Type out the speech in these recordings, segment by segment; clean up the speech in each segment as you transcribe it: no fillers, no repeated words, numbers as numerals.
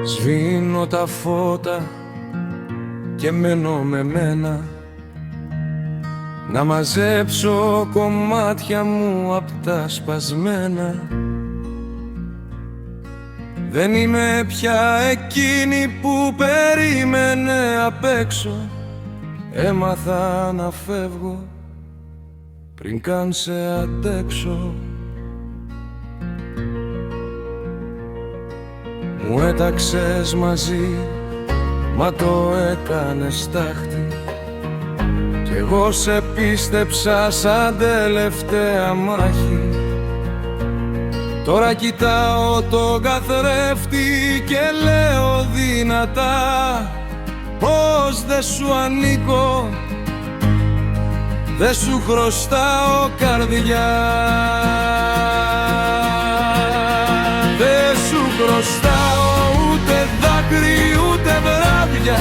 Σβήνω τα φώτα και μένω με μένα να μαζέψω κομμάτια μου απ' τα σπασμένα. Δεν είμαι πια εκείνη που περίμενε απ' έξω. Έμαθα να φεύγω πριν καν σε αντέξω. Μου έταξες μαζί, μα το έκανες τάχτη κι εγώ σε πίστεψα σαν τελευταία μάχη. Τώρα κοιτάω τον καθρέφτη και λέω δυνατά πως δεν σου ανήκω, δεν σου χρωστάω καρδιά. Δεν σου χρωστάω ούτε δάκρυ ούτε βράδια.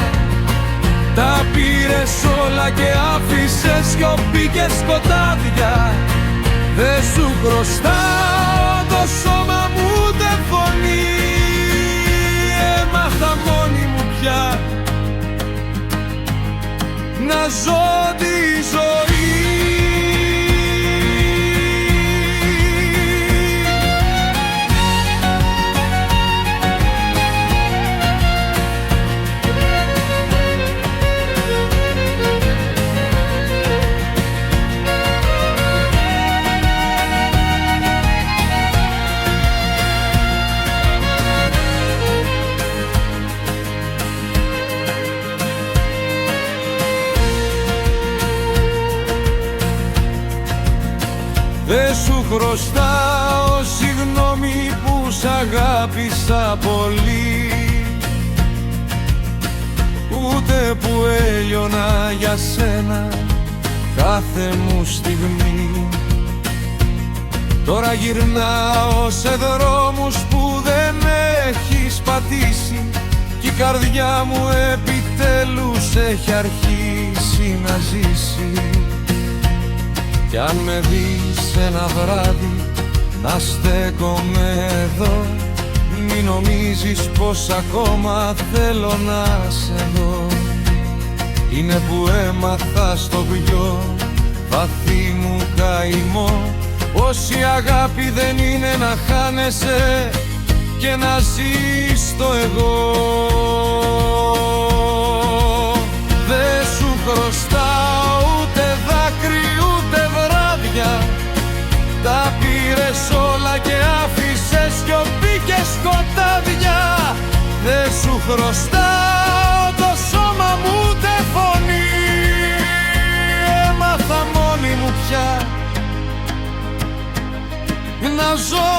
Τα πήρες όλα και άφησες σιωπή και σκοτάδια. Δεν σου χρωστάω το σώμα μου ούτε φωνή. Έμαθα μόνη μου πια να ζω τη ζωή. Δεν σου χρωστάω συγγνώμη που σ' αγάπησα πολύ, ούτε που έλειωνα για σένα κάθε μου στιγμή. Τώρα γυρνάω σε δρόμους που δεν έχεις πατήσει κι η καρδιά μου επιτέλους έχει αρχίσει να ζήσει. Κι αν με δεις ένα βράδυ να στέκομαι εδώ, μην νομίζεις πως ακόμα θέλω να σε δω. Είναι που έμαθα στο πιο βαθύ μου καημό πως η αγάπη δεν είναι να χάνεσαι και να ζεις το εγώ. Δεν σου χρωστάω ούτε δάκρυ ούτε βράδια. Τα πήρες όλα και άφησες σιωπή και σκοτάδια. Δεν σου χρωστάω το σώμα μου ούτε φωνή. Έμαθα μόνη μου πια να ζω